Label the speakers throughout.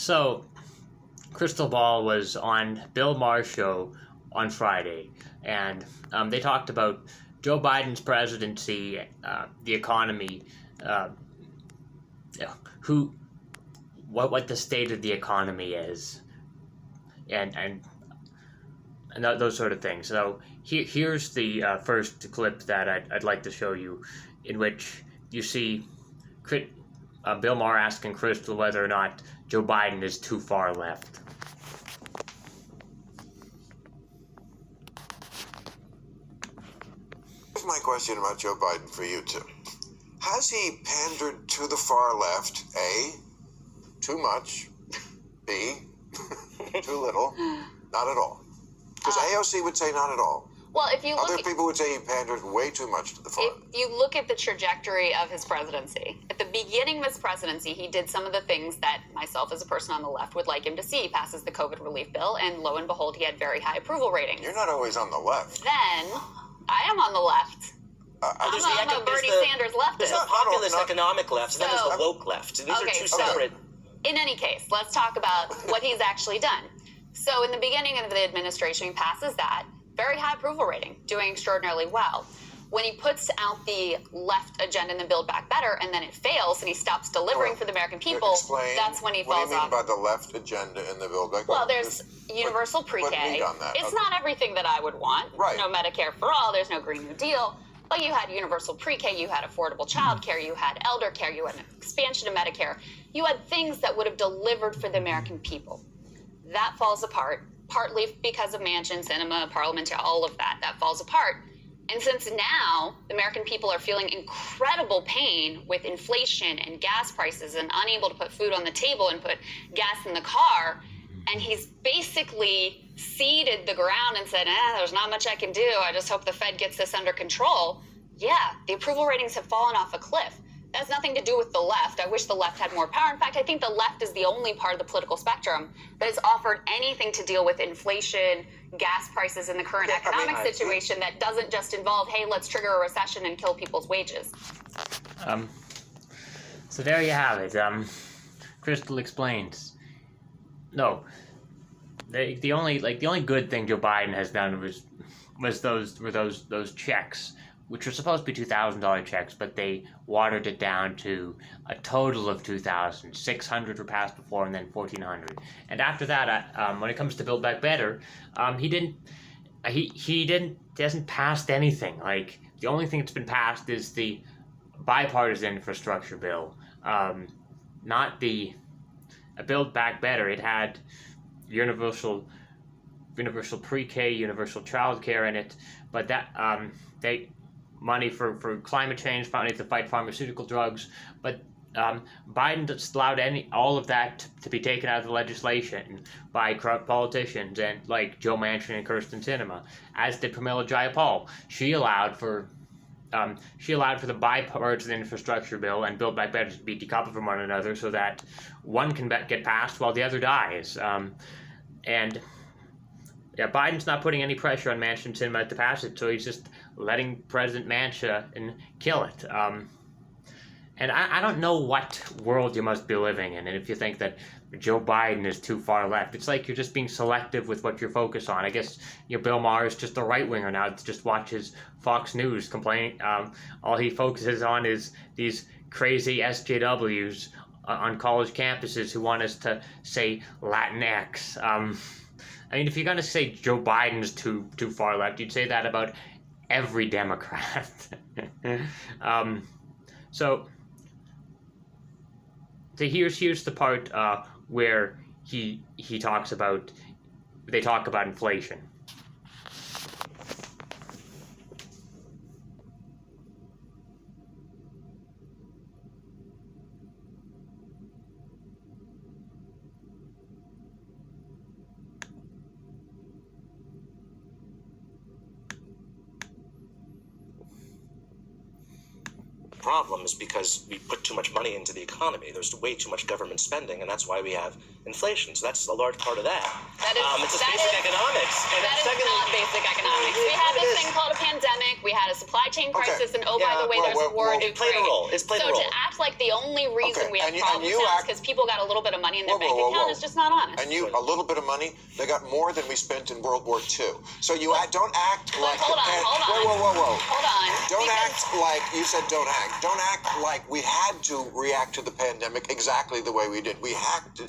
Speaker 1: So, Krystal Ball was on Bill Maher's show on Friday, and they talked about Joe Biden's presidency, the economy, who, what the state of the economy is, and those sort of things. So here's the first clip that I'd like to show you, in which you see Bill Maher asking Krystal whether or not Joe Biden is too far left.
Speaker 2: Here's my question about Joe Biden for you two. Has he pandered to the far left? A, too much. B, too little. Not at all. Because AOC would say not at all.
Speaker 3: Well, if you look
Speaker 2: Other people would say he pandered way too much to the far.
Speaker 3: If you look at the trajectory of his presidency, at the beginning of his presidency, he did some of the things that myself as a person on the left would like him to see. He passes the COVID relief bill, and lo and behold, he had very high approval ratings.
Speaker 2: You're not always on the left.
Speaker 3: Then, I am on the left. I'm a Bernie Sanders leftist.
Speaker 4: There's the populist economic left, and then there's the woke left. These are two separate.
Speaker 3: In any case, let's talk about what he's actually done. So in the beginning of the administration, he passes that. Very high approval rating, doing extraordinarily well. When he puts out the left agenda in the Build Back Better, and then it fails, and he stops delivering for the American people, that's when he falls off.
Speaker 2: What do you mean by the left agenda in the Build Back Better?
Speaker 3: Well, there's universal pre-K. It's not everything that I would want.
Speaker 2: Right.
Speaker 3: There's no Medicare for all. There's no Green New Deal. But you had universal pre-K. You had affordable child care. You had elder care. You had an expansion of Medicare. You had things that would have delivered for the American people. That falls apart, partly because of Manchin, Sinema, parliamentary, all of that. That falls apart. And since now the American people are feeling incredible pain with inflation and gas prices and unable to put food on the table and put gas in the car, and he's basically ceded the ground and said, there's not much I can do. I just hope the Fed gets this under control. Yeah, the approval ratings have fallen off a cliff. That has nothing to do with the left. I wish the left had more power. In fact, I think the left is the only part of the political spectrum that has offered anything to deal with inflation, gas prices, and the current economic situation that doesn't just involve, hey, let's trigger a recession and kill people's wages.
Speaker 1: So there you have it. Krystal explains. No, the only good thing Joe Biden has done was those checks, which were supposed to be $2,000 checks, but they watered it down to a total of $2,000. 600 were passed before, and then 1,400. And after that, when it comes to Build Back Better, he hasn't passed anything. Like, the only thing that's been passed is the bipartisan infrastructure bill, not the Build Back Better. It had universal pre-K, universal child care in it, but that money for climate change, money to fight pharmaceutical drugs, but Biden just allowed all of that to be taken out of the legislation by corrupt politicians and like Joe Manchin and Kyrsten Sinema, as did Pramila Jayapal. She allowed for the bipartisan infrastructure bill and Build Back Better to be decoupled from one another, so that one can get passed while the other dies. Biden's not putting any pressure on Manchin and Sinema to pass it, so he's just letting President Manchin kill it. And I don't know what world you must be living in, and if you think that Joe Biden is too far left, it's like you're just being selective with what you're focused on. I guess Bill Maher is just a right-winger now to just watch his Fox News complain. All he focuses on is these crazy SJWs on college campuses who want us to say Latinx. I mean, if you're going to say Joe Biden's too far left, you'd say that about every Democrat. So here's the part where they talk about inflation.
Speaker 4: problem is because we put too much money into the economy. There's way too much government spending, and that's why we have inflation. So that's a large part of that. It's just basic economics. And
Speaker 3: that is not basic economics. We had this thing called a pandemic. We had a supply chain crisis, and by the way, there's a war in Ukraine.
Speaker 4: Played a role. It's played a role.
Speaker 3: So to act like the only reason we have problems now is because people got a little bit of money in their bank account is just not honest.
Speaker 2: And a little bit of money, they got more than we spent in World War II. So you don't act like...
Speaker 3: Hold on.
Speaker 2: Whoa.
Speaker 3: Hold on.
Speaker 2: Don't act like... You said don't act. Don't act like we had to react to the pandemic exactly the way we did. We had to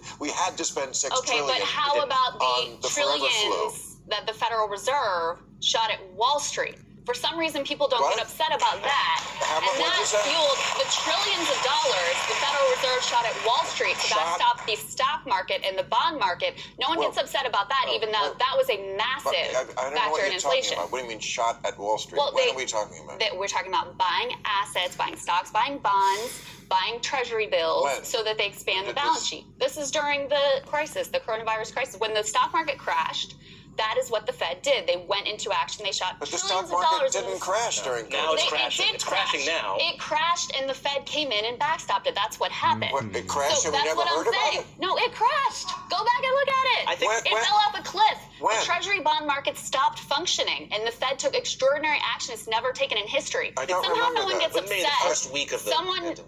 Speaker 2: spend $6 trillion.
Speaker 3: Okay, but how about the trillions that the Federal Reserve shot at Wall Street? For some reason, people don't get upset about that. And that fueled the trillions of dollars the Federal Reserve shot at Wall Street to backstop the stock market and the bond market. No one gets upset about that, even though that was a massive factor in inflation.
Speaker 2: What do you mean shot at Wall Street? What are we talking about?
Speaker 3: We're talking about buying assets, buying stocks, buying bonds, buying treasury bills so that they expand the balance sheet. This is during the crisis, the coronavirus crisis. When the stock market crashed, that is what the Fed did. They went into action. They shot trillions of dollars.
Speaker 2: But the stock market didn't crash during COVID.
Speaker 4: Now it's crashing. It's crashing now.
Speaker 3: It crashed, and the Fed came in and backstopped it. That's what happened.
Speaker 2: It crashed, and we never heard about it?
Speaker 3: No, it crashed. Go back and look at it. It fell off a cliff.
Speaker 2: When?
Speaker 3: The Treasury bond market stopped functioning, and the Fed took extraordinary action it's never taken in history.
Speaker 2: Somehow
Speaker 3: no one gets upset.
Speaker 4: The first week of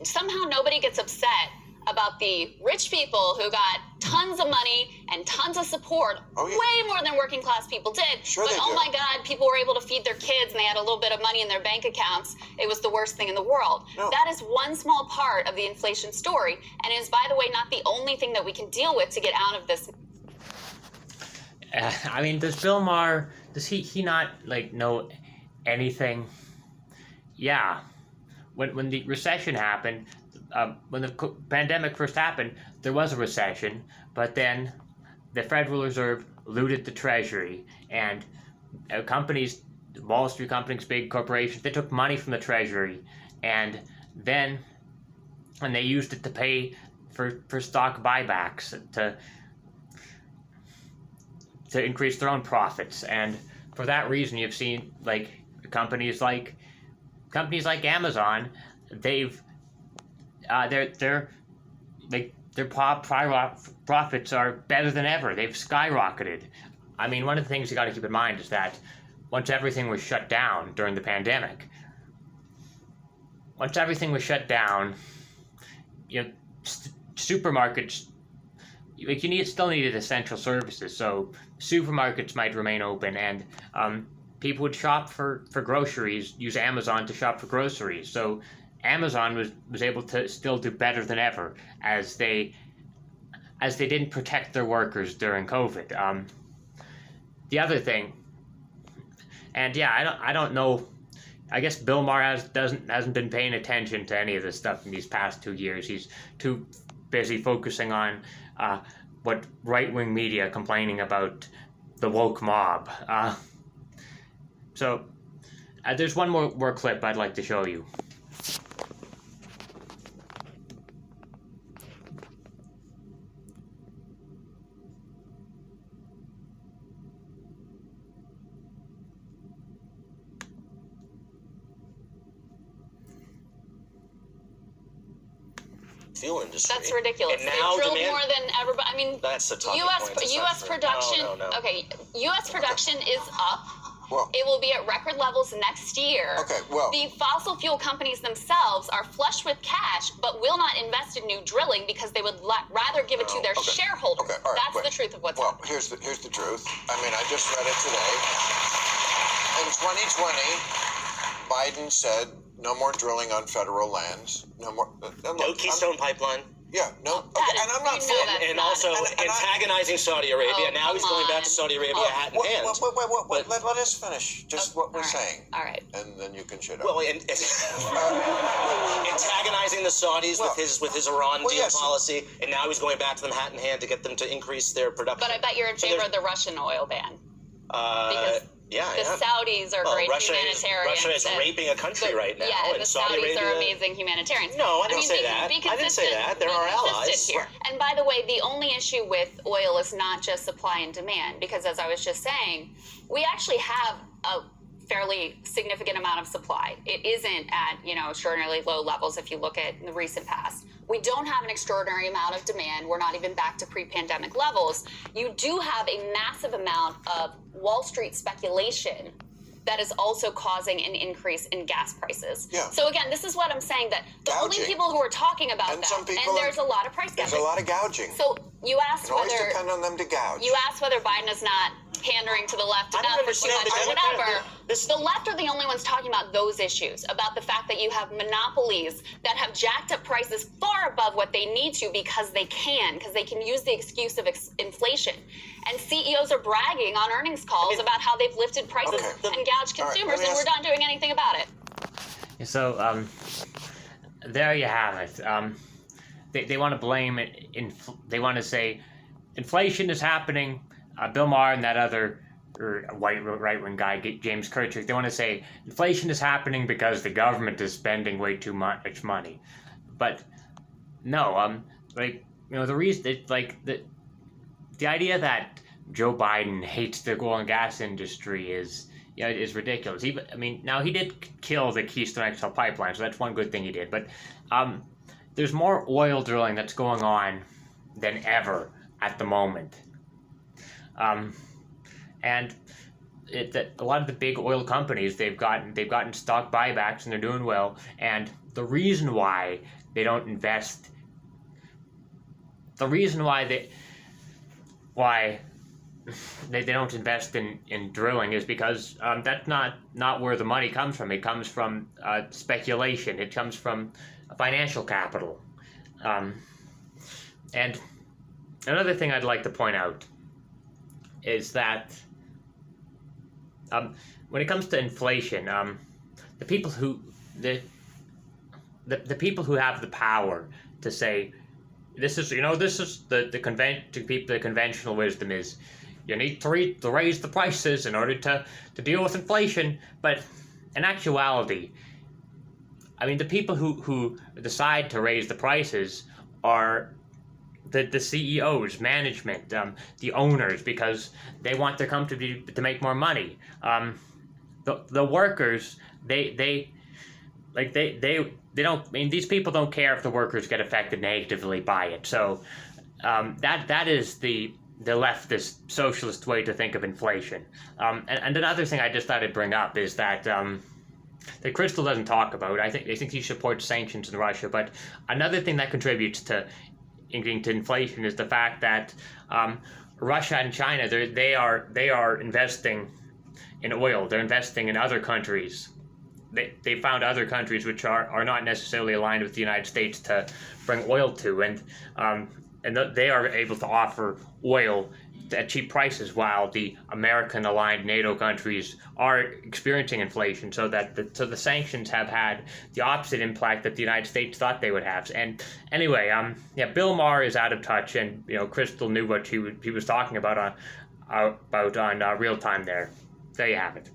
Speaker 3: Somehow nobody gets upset about the rich people who got tons of money and tons of support, way more than working class people did. My God, people were able to feed their kids and they had a little bit of money in their bank accounts. It was the worst thing in the world. No. That is one small part of the inflation story, and is, by the way, not the only thing that we can deal with to get out of this.
Speaker 1: I mean, does Bill Maher, does he not, know anything? Yeah. When the recession happened, when the pandemic first happened, there was a recession, but then the Federal Reserve looted the Treasury, and companies, Wall Street companies, big corporations, they took money from the Treasury, and they used it to pay for stock buybacks to increase their own profits. And for that reason, you've seen companies like Amazon, they've their profits are better than ever. They've skyrocketed. I mean, one of the things you got to keep in mind is that once everything was shut down during the pandemic, supermarkets, still needed essential services. So supermarkets might remain open, and people would shop for groceries, use Amazon to shop for groceries. So Amazon was able to still do better than ever as they didn't protect their workers during COVID. The other thing, and I don't know. I guess Bill Maher hasn't been paying attention to any of this stuff in these past 2 years. He's too busy focusing on what right-wing media complaining about the woke mob. So there's one more clip I'd like to show you.
Speaker 4: Fuel industry.
Speaker 3: That's ridiculous.
Speaker 4: And now
Speaker 3: they drilled more than everybody. I mean,
Speaker 4: that's a talking
Speaker 3: U.S. production.
Speaker 4: No.
Speaker 3: Okay, U.S. production is up.
Speaker 2: Well,
Speaker 3: it will be at record levels next year.
Speaker 2: Okay, well,
Speaker 3: the fossil fuel companies themselves are flush with cash, but will not invest in new drilling because they would rather give it to their shareholders.
Speaker 2: Okay, all right,
Speaker 3: that's the truth of what's happening.
Speaker 2: Here's the truth. I mean, I just read it today. In 2020, Biden said no more drilling on federal lands. No more.
Speaker 4: No Keystone Pipeline.
Speaker 2: Yeah, no. Okay, and I'm not for
Speaker 4: and also antagonizing Saudi Arabia. Now he's going back to Saudi Arabia hat in hand.
Speaker 2: Wait. Let us finish just what we're saying.
Speaker 3: All right.
Speaker 2: And then you can shut up.
Speaker 4: Well, antagonizing the Saudis with his Iran deal policy, and now he's going back to them hat in hand to get them to increase their production.
Speaker 3: But I bet you're in favor of the Russian oil ban. Because
Speaker 4: the
Speaker 3: Saudis are great humanitarians.
Speaker 4: Russia is raping a country right now.
Speaker 3: Yeah, and the
Speaker 4: Saudi
Speaker 3: Saudis
Speaker 4: Arabia,
Speaker 3: are amazing humanitarians.
Speaker 4: No, I didn't say that. I didn't say that. They're our allies.
Speaker 3: Here. And by the way, the only issue with oil is not just supply and demand, because as I was just saying, we actually have a fairly significant amount of supply. It isn't at, extraordinarily low levels if you look at the recent past. We don't have an extraordinary amount of demand. We're not even back to pre-pandemic levels. You do have a massive amount of Wall Street speculation that is also causing an increase in gas prices.
Speaker 2: Yeah.
Speaker 3: So again, this is what I'm saying, that the only
Speaker 2: Gouging.
Speaker 3: people who are talking about
Speaker 2: And
Speaker 3: that,
Speaker 2: some people
Speaker 3: and there's a lot of price
Speaker 2: There's
Speaker 3: gouging.
Speaker 2: a lot of gouging.
Speaker 3: So you asked
Speaker 2: It always
Speaker 3: whether
Speaker 2: depend on them to gouge.
Speaker 3: Biden is not pandering to the left
Speaker 4: I don't
Speaker 3: enough or too
Speaker 4: understand
Speaker 3: much
Speaker 4: the
Speaker 3: or
Speaker 4: Democrat-
Speaker 3: whatever.
Speaker 4: this-
Speaker 3: The left are the only ones talking about those issues, about the fact that you have monopolies that have jacked up prices far above what they need to because they can use the excuse of inflation. And CEOs are bragging on earnings calls about how they've lifted prices
Speaker 2: Okay.
Speaker 3: and gouged
Speaker 2: All right,
Speaker 3: consumers,
Speaker 2: let me
Speaker 3: and we're
Speaker 2: ask-
Speaker 3: not doing anything about it.
Speaker 1: So, there you have it. They want to blame it. They want to say inflation is happening. Bill Maher and that other white right-wing guy, James Kirchick, they want to say inflation is happening because the government is spending way too much money. But no, the reason, the idea that Joe Biden hates the oil and gas industry is ridiculous. He did kill the Keystone XL pipeline, so that's one good thing he did. But there's more oil drilling that's going on than ever at the moment. And a lot of the big oil companies, they've gotten stock buybacks and they're doing well. And the reason why they don't invest, they don't invest in drilling is because that's not where the money comes from. It comes from speculation. It comes from financial capital. And another thing I'd like to point out is that when it comes to inflation, the people who have the power to say this is the conventional wisdom is you need to raise the prices in order to deal with inflation. But in actuality, the people who decide to raise the prices are the CEOs, management, the owners, because they want their company to make more money. The workers, they don't. These people don't care if the workers get affected negatively by it. So that is the leftist socialist way to think of inflation. And another thing I just thought I'd bring up is that Krystal doesn't talk about. I think he supports sanctions in Russia, but another thing that contributes to inflation is the fact that Russia and China they are investing in oil. They're investing in other countries. They found other countries which are not necessarily aligned with the United States to bring oil to, and they are able to offer oil at cheap prices, while the American-aligned NATO countries are experiencing inflation. So the sanctions have had the opposite impact that the United States thought they would have. And anyway, Bill Maher is out of touch, and Krystal knew what he was talking about on real time there. There you have it.